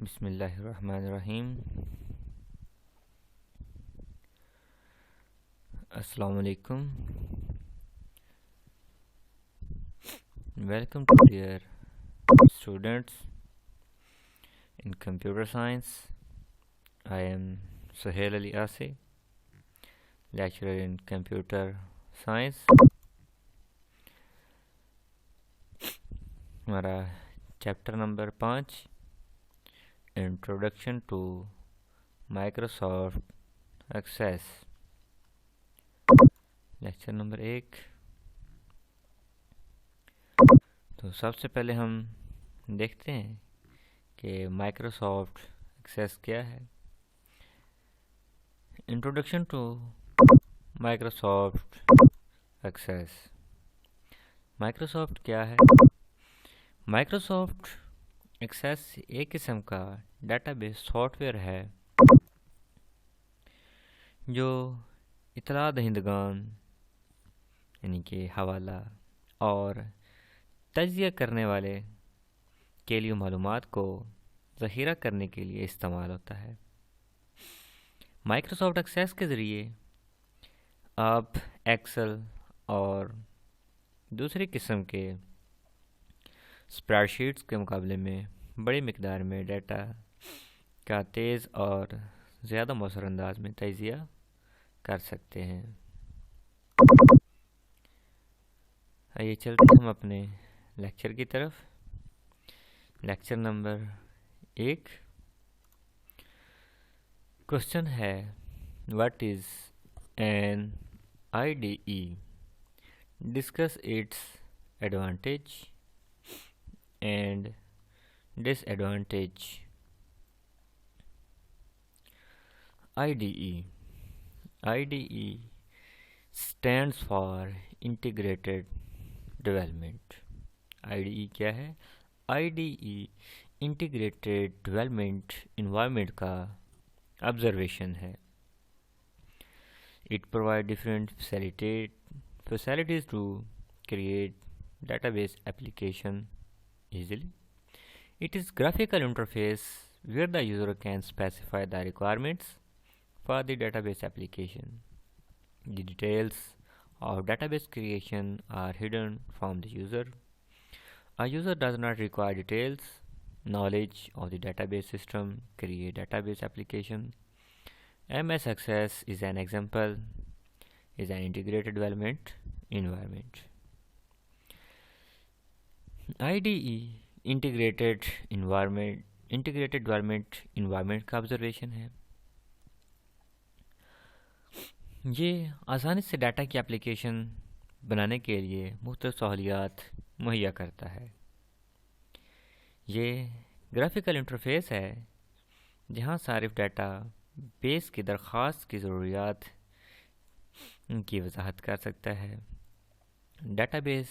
बिस्मिल्लाहिर्रहमानिर्रहीम। अस्सलाम वालेकुम। Welcome to dear students in computer science. I am Suhail Ali Asi, lecturer in computer science. हमारा chapter number 5 introduction to Microsoft Access, lecture number 1। तो सबसे पहले हम देखते हैं कि माइक्रोसॉफ्ट एक्सेस क्या है। Introduction to Microsoft Access. Microsoft क्या है? माइक्रोसॉफ्ट एक्सेस एक किस्म का डेटाबेस सॉफ्टवेयर है जो इत्तला दहिंदगान यानी कि हवाला और तज्जिया करने वाले के लिए मालूमात को ज़ख़ीरा करने के लिए इस्तेमाल होता है। माइक्रोसॉफ्ट एक्सेस के ज़रिए आप एक्सेल और दूसरी किस्म के स्प्रेडशीट्स के मुकाबले में बड़ी मिकदार में डाटा का तेज़ और ज़्यादा मौसर अंदाज में तजिया कर सकते हैं। आइए चलते हम अपने लेक्चर की तरफ। Lecture number 1। क्वेश्चन है, what is an IDE? Discuss it's advantage and disadvantage. IDE stands for integrated development. IDE क्या है? IDE integrated development environment का observation है। It provides different facilities to create database application easily. It is graphical interface where the user can specify the requirements for the database application. The details of database creation are hidden from the user. A user does not require details knowledge of the database system create database application. MS Access is an example, is an integrated development environment. IDE integrated development environment का observation है। ये आसानी से data की application बनाने के लिए मुख्तलिफ सहूलियात मुहैया करता है। ये ग्राफिकल इंटरफेस है जहाँ सारिफ डाटा बेस की दरख्वास्त की ज़रूरियात की वजाहत कर सकता है। डाटाबेस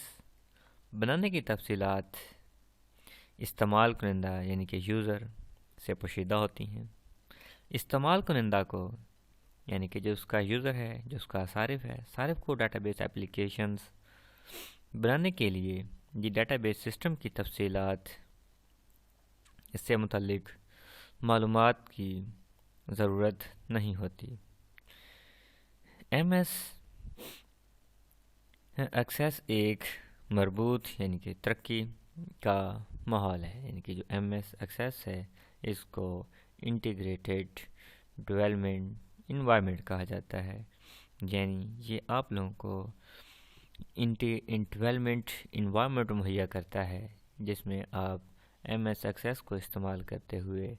बनाने की तफसीलात इस्तेमाल कुनिंदा यानी कि यूज़र से पोशीदा होती हैं। इस्तेमाल कुनिंदा को यानी कि जो उसका यूज़र है, जो उसका सारिफ है, सारिफ को डाटाबेस एप्लीकेशंस बनाने के लिए ये डाटाबेस सिस्टम की तफसीलात इससे मुतल्लिक मालूमात की ज़रूरत नहीं होती। MS एक्सेस एक मरबूत यानी कि तरक्की का माहौल है, यानी कि जो MS एक्सेस है इसको इंटीग्रेटेड डेवलपमेंट इन्वायरमेंट कहा जाता है। यानी ये आप लोगों को डेवलपमेंट इन्वायरमेंट मुहैया करता है जिसमें आप MS एक्सेस को इस्तेमाल करते हुए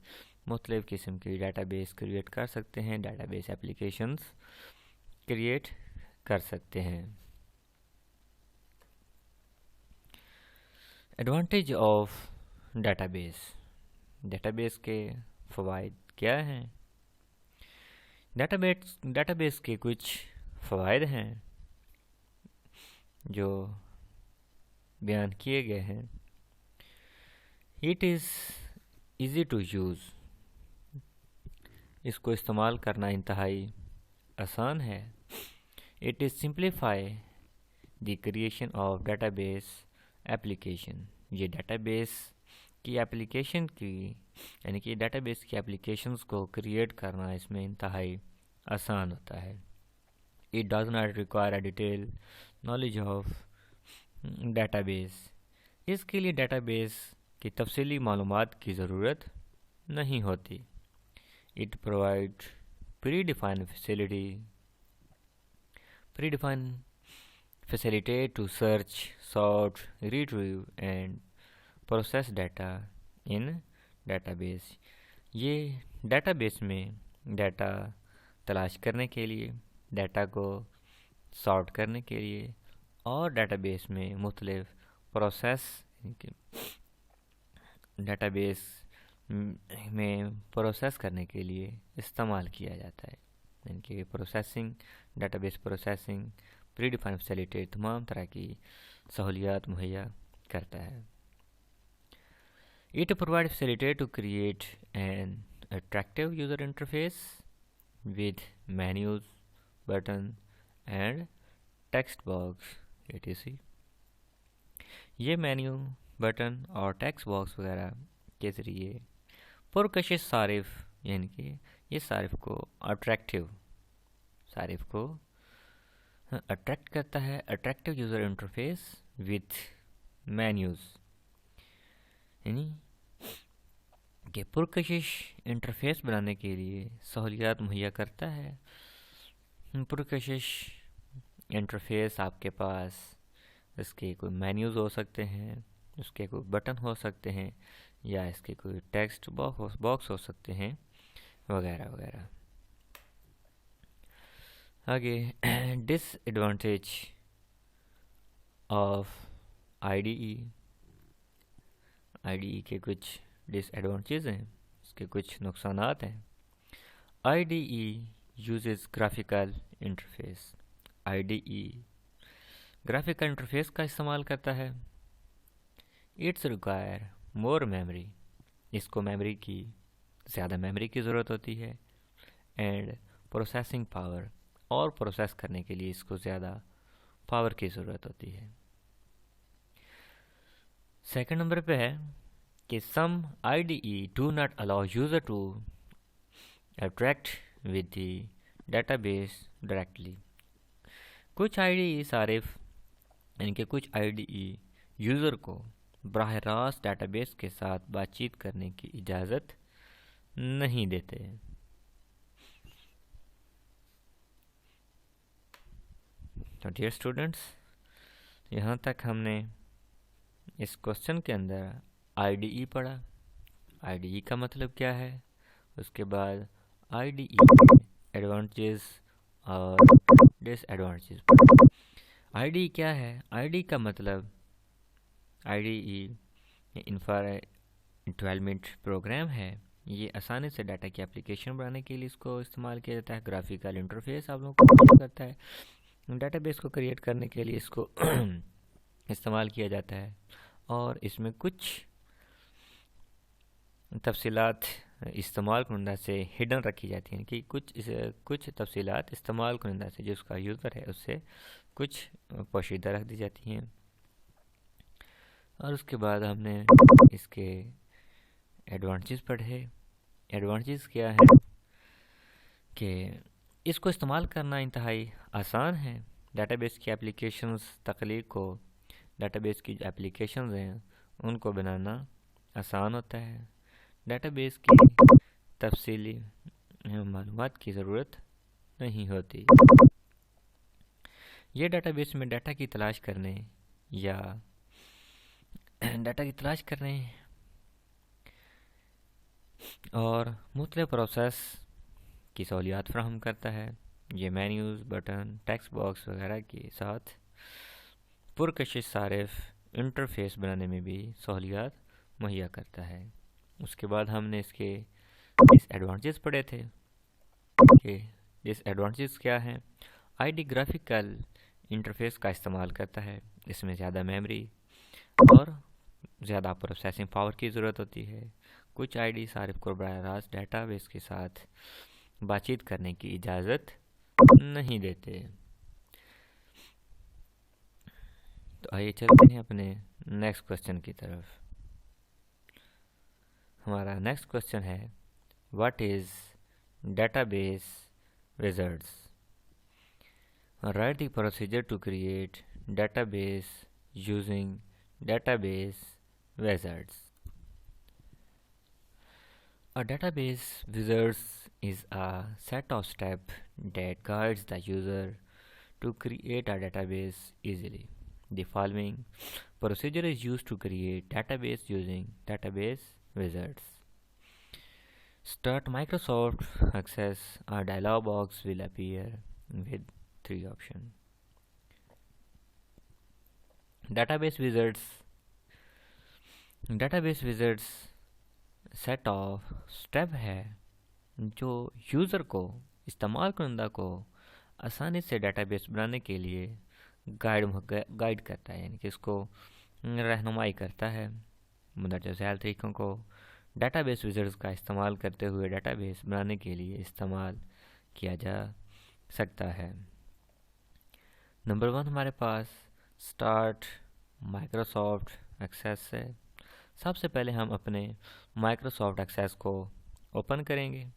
मुख्तलिफ़ किस्म की डाटाबेस क्रिएट कर सकते हैं, डाटाबेस एप्लीकेशंस क्रिएट कर सकते हैं। एडवांटेज ऑफ डाटाबेस के फ़वाइद क्या हैं? डाटाबेस के कुछ फ़वाइद हैं जो बयान किए गए हैं। It is easy to use, इसको इस्तेमाल करना इंतहाई आसान है। It is simplify the creation of database application, ये डाटाबेस कि एप्लीकेशन की यानी कि डेटाबेस की एप्लीकेशंस को क्रिएट करना इसमें इंतहाई आसान होता है। It does not require a detail knowledge of database. इसके लिए डेटाबेस की तफसीली मालूमात की ज़रूरत नहीं होती। It provide pre defined facilitate to search, sort, retrieve and process data in database। ये डेटाबेस में डाटा तलाश करने के लिए, डाटा को सॉर्ट करने के लिए और डेटाबेस में मुख्तलिफ प्रोसेस डेटाबेस में प्रोसेस करने के लिए इस्तेमाल किया जाता है। यानी कि processing, database processing, predefined facilitate तमाम तरह की सहूलियात मुहैया करता है। It provide facilitate to create an attractive user interface with menus, button and text box etc। ये मेन्यू, बटन और टेक्स्ट बॉक्स वगैरह के ज़रिए पुरकशिश सारिफ यानी कि ये सारिफ को अट्रैक्ट करता है। Attractive user interface with menus यानी कि पुरकशिश इंटरफेस बनाने के लिए सहूलियात मुहैया करता है। पुरकशिश इंटरफेस आपके पास इसके कोई मेन्यूज़ हो सकते हैं, उसके कोई बटन हो सकते हैं या इसके कोई टेक्स्ट बॉक्स हो सकते हैं वगैरह वगैरह। आगे डिसएडवांटेज ऑफ आईडीई के कुछ डिसएडवांटेज हैं, इसके कुछ नुकसानात हैं। IDE uses graphical interface. IDE graphical interface का इस्तेमाल करता है। It's require more memory. इसको ज़्यादा मेमोरी की ज़रूरत होती है। एंड प्रोसेसिंग पावर, और प्रोसेस करने के लिए इसको ज़्यादा पावर की ज़रूरत होती है। सेकंड नंबर पे है कि some IDE do not allow user to interact with the database directly. कुछ आईडीई सारिफ यानी कि कुछ आईडीई यूज़र को बराह रास्त डेटाबेस के साथ बातचीत करने की इजाज़त नहीं देते। तो डियर स्टूडेंट्स, यहाँ तक हमने इस क्वेश्चन के अंदर आईडीई पढ़ा। आईडीई का मतलब क्या है, उसके बाद आईडीई के एडवांटेजेस और डिसएडवांटेजेस। आईडीई क्या है? आईडीई का मतलब आईडीई इन्वायरमेंट प्रोग्राम है। ये आसानी से डाटा की एप्लीकेशन बनाने के लिए इसको इस्तेमाल किया जाता है। ग्राफिकल इंटरफेस आप लोगों को पता करता है। डेटाबेस को क्रिएट करने के लिए इसको इस्तेमाल किया जाता है और इसमें कुछ तफसीलात इस्तेमाल कुनिंदा से हिडन रखी जाती हैं कि कुछ तफसीलात इस्तेमाल कुनिंदा से जो उसका यूज़र है उससे कुछ पोशीदा रख दी जाती हैं। और उसके बाद हमने इसके एडवांटेज पढ़े। एडवांटेज क्या है कि इसको इस्तेमाल करना इंतहाई आसान है। डेटाबेस की एप्लीकेशंस तख्लीक को, डेटाबेस की जो एप्लीकेशंस हैं उनको बनाना आसान होता है। डेटाबेस की तफसीली मालूमात की ज़रूरत नहीं होती। ये डेटाबेस में डाटा की तलाश करने और मुख्तलिफ प्रोसेस की सहूलियात फ़राहम करता है। ये मेन्यूज़, बटन, टेक्स्ट बॉक्स वगैरह के साथ पुरकशिश सारिफ इंटरफेस बनाने में भी सहूलियात मुहैया करता है। उसके बाद हमने इसके डिसएडवांटेज पढ़े थे कि डिसएडवांटेज क्या हैं। आईडी ग्राफिकल इंटरफेस का इस्तेमाल करता है, इसमें ज़्यादा मेमोरी और ज़्यादा प्रोसेसिंग पावर की ज़रूरत होती है। कुछ आईडी सारिफ को बराह रास्त डेटाबेस के साथ बातचीत करने की इजाज़त नहीं देते। तो आइए चलते हैं अपने नेक्स्ट क्वेश्चन की तरफ। हमारा नेक्स्ट क्वेश्चन है, what is database wizards? Write the procedure to create database using database wizards. A database wizard is a set of steps that guides the user to create a database easily. The following procedure is used to create database using database wizards. Start Microsoft Access. A dialog box will appear with 3 options. Database wizards set of step है जो user को, इस्तेमाल करने को आसानी से database बनाने के लिए गाइड करता है, यानी कि इसको रहनुमाई करता है मुंदरजा झैल तरीक़ों को डेटाबेस विज़ार्ड्स का इस्तेमाल करते हुए डेटाबेस बनाने के लिए इस्तेमाल किया जा सकता है। नंबर 1 हमारे पास स्टार्ट माइक्रोसॉफ्ट एक्सेस से। सबसे पहले हम अपने माइक्रोसॉफ्ट एक्सेस को ओपन करेंगे।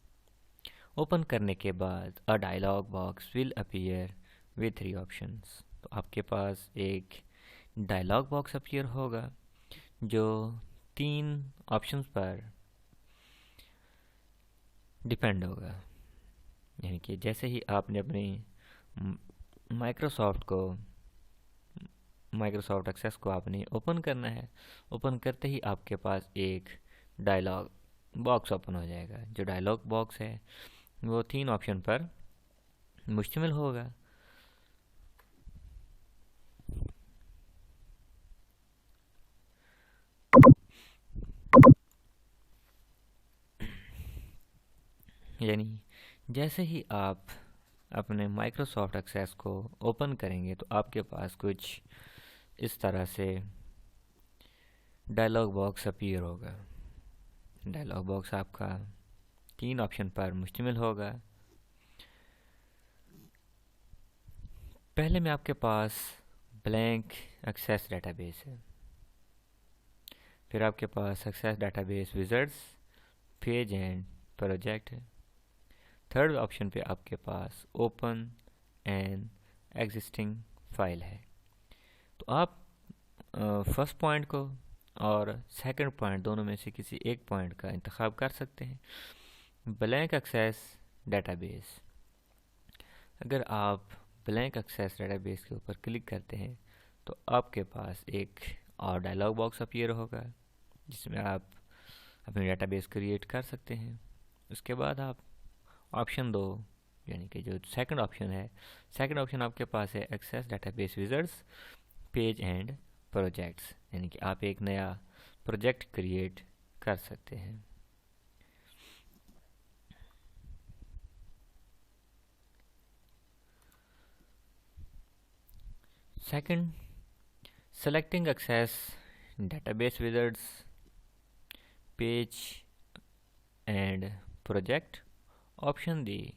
ओपन करने के बाद a dialog box will appear with 3 options. तो आपके पास एक डायलॉग बॉक्स अपीयर होगा जो 3 ऑप्शंस पर डिपेंड होगा, यानी कि जैसे ही आपने अपनी माइक्रोसॉफ्ट एक्सेस को आपने ओपन करना है, ओपन करते ही आपके पास एक डायलॉग बॉक्स ओपन हो जाएगा। जो डायलॉग बॉक्स है वो 3 ऑप्शन पर मुश्तमिल होगा। यानी जैसे ही आप अपने माइक्रोसॉफ्ट एक्सेस को ओपन करेंगे तो आपके पास कुछ इस तरह से डायलॉग बॉक्स अपीयर होगा। डायलॉग बॉक्स आपका 3 ऑप्शन पर मुश्तमिल होगा। पहले में आपके पास ब्लैंक एक्सेस डेटाबेस है, फिर आपके पास access database wizards, page and project है। थर्ड ऑप्शन पे आपके पास ओपन एंड एग्जिस्टिंग फाइल है। तो आप फर्स्ट पॉइंट को और सेकंड पॉइंट दोनों में से किसी एक पॉइंट का इंतखाब कर सकते हैं। ब्लैंक एक्सेस डेटाबेस, अगर आप ब्लैंक एक्सेस डेटाबेस के ऊपर क्लिक करते हैं तो आपके पास एक और डायलॉग बॉक्स अपीयर होगा जिसमें आप अपनी डेटाबेस क्रिएट कर सकते हैं। उसके बाद आप ऑप्शन 2 यानी कि जो सेकंड ऑप्शन है, सेकंड ऑप्शन आपके पास है access database wizards, page and projects, यानी कि आप एक नया प्रोजेक्ट क्रिएट कर सकते हैं। Second, selecting access database wizards, page and project, option D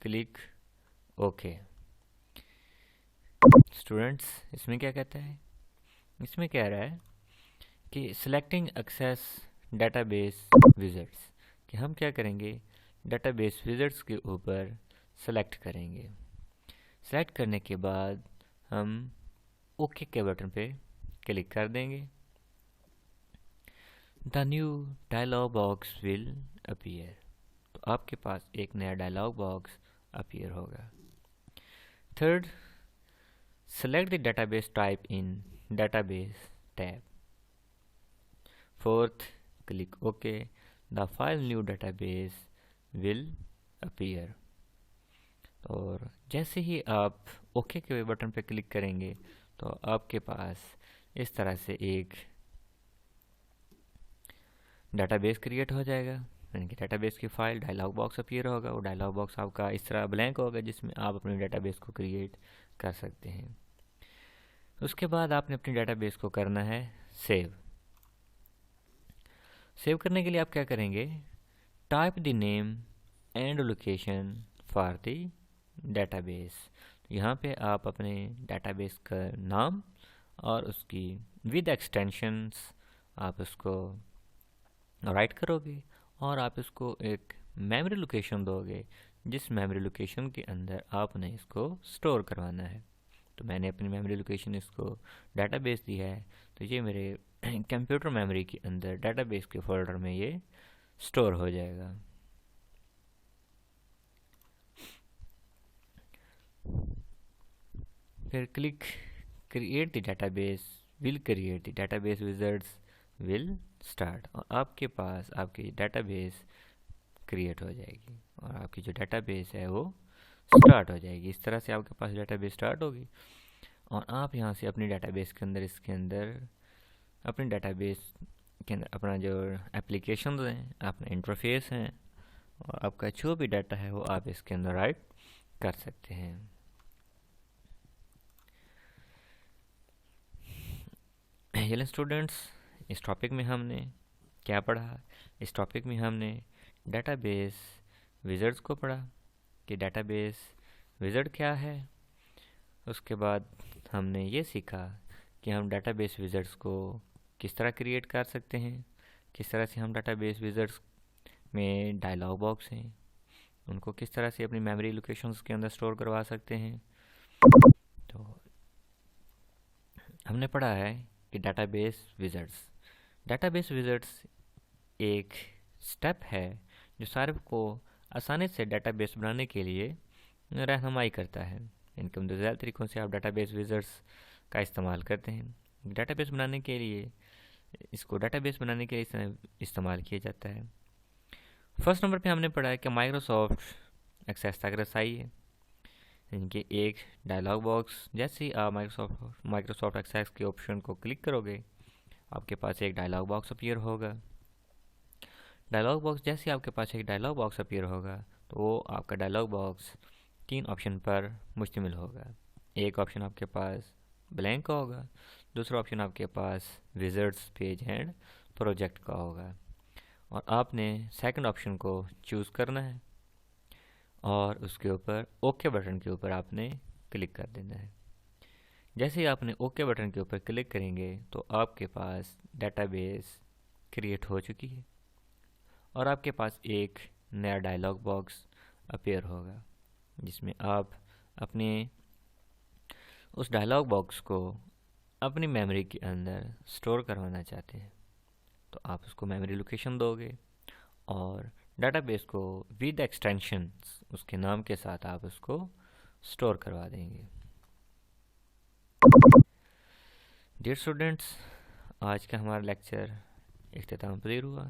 click okay. Students इसमें क्या कहता है, इसमें कह रहा है कि सिलेक्टिंग एक्सेस डेटाबेस विज़ार्ड्स, कि हम क्या करेंगे, डेटाबेस विज़ार्ड्स के ऊपर सेलेक्ट करेंगे। सेलेक्ट करने के बाद हम ओके के बटन पे क्लिक कर देंगे। The new dialog box will appear, तो आपके पास एक नया डायलॉग बॉक्स अपीयर होगा। Third, select the database type in database tab. Fourth, click okay, the file new database will appear. और जैसे ही आप ओके के बटन पे क्लिक करेंगे तो आपके पास इस तरह से एक डेटाबेस क्रिएट हो जाएगा, यानी कि डेटाबेस की फाइल डायलॉग बॉक्स अपीयर होगा। वो डायलॉग बॉक्स आपका इस तरह ब्लैंक होगा जिसमें आप अपने डेटाबेस को क्रिएट कर सकते हैं। उसके बाद आपने अपनी डेटाबेस को करना है सेव। सेव करने के लिए आप क्या करेंगे, type the name and location for the database. यहाँ पे आप अपने डेटाबेस का नाम और उसकी विद एक्सटेंशंस आप उसको राइट करोगे और आप इसको एक मेमोरी लोकेशन दोगे, जिस मेमोरी लोकेशन के अंदर आपने इसको स्टोर करवाना है। तो मैंने अपनी मेमोरी लोकेशन इसको डाटाबेस दी है, तो ये मेरे कंप्यूटर मेमोरी के अंदर डाटाबेस के फोल्डर में ये स्टोर हो जाएगा। फिर click create the database will create the database wizards will start, और आपके पास आपकी डाटाबेस क्रिएट हो जाएगी और आपकी जो डाटाबेस है वो स्टार्ट हो जाएगी। इस तरह से आपके पास डाटाबेस स्टार्ट होगी और आप यहाँ से अपनी डाटाबेस के अंदर अपनी डाटाबेस के अंदर अपना जो एप्लीकेशन हैं, अपना इंटरफेस हैं और आपका जो भी डाटा है वो आप इसके अंदर राइट कर सकते हैं। हेलो स्टूडेंट्स, इस टॉपिक में हमने क्या पढ़ा? इस टॉपिक में हमने डाटाबेस विज़र्ड्स को पढ़ा कि डाटाबेस विज़र्ड क्या है। उसके बाद हमने ये सीखा कि हम डाटाबेस विज़र्ड्स को किस तरह क्रिएट कर सकते हैं, किस तरह से हम डाटाबेस विज़र्ड्स में डायलॉग बॉक्स हैं उनको किस तरह से अपनी मेमोरी लोकेशंस के अंदर स्टोर करवा सकते हैं। तो हमने पढ़ा है कि डाटाबेस विज़र्ड्स एक स्टेप है जो सारे को आसानी से डाटाबेस बनाने के लिए रहनुमाई करता है। इनके दो ज़्यादा तरीक़ों से आप डाटाबेस विज़र्ड्स का इस्तेमाल करते हैं। डाटाबेस बनाने के लिए इस्तेमाल किया जाता है। फर्स्ट नंबर पे हमने पढ़ा है कि माइक्रोसॉफ्ट एक्सेस तक रसाई है। इनके एक डायलॉग बॉक्स, जैसे ही आप माइक्रोसॉफ्ट एक्सेस के ऑप्शन को क्लिक करोगे आपके पास एक डायलॉग बॉक्स अपीयर होगा। जैसे आपके पास एक डायलॉग बॉक्स अपीयर होगा तो वो आपका डायलॉग बॉक्स 3 ऑप्शन पर मुश्तमिल होगा। एक ऑप्शन आपके पास ब्लैंक का होगा, दूसरा ऑप्शन आपके पास विज़र्ड्स पेज एंड प्रोजेक्ट का होगा और आपने सेकंड ऑप्शन को चूज़ करना है और उसके ऊपर ओके बटन के ऊपर आपने क्लिक कर देना है। जैसे ही आपने ओके बटन के ऊपर क्लिक करेंगे तो आपके पास डाटाबेस क्रिएट हो चुकी है और आपके पास एक नया डायलॉग बॉक्स अपीयर होगा जिसमें आप अपने उस डायलॉग बॉक्स को अपनी मेमोरी के अंदर स्टोर करवाना चाहते हैं। तो आप उसको मेमोरी लोकेशन दोगे और डाटाबेस को विद एक्सटेंशंस उसके नाम के साथ आप उसको स्टोर करवा देंगे। डियर स्टूडेंट्स, आज का हमारा लेक्चर इख्तिताम पज़ीर हुआ।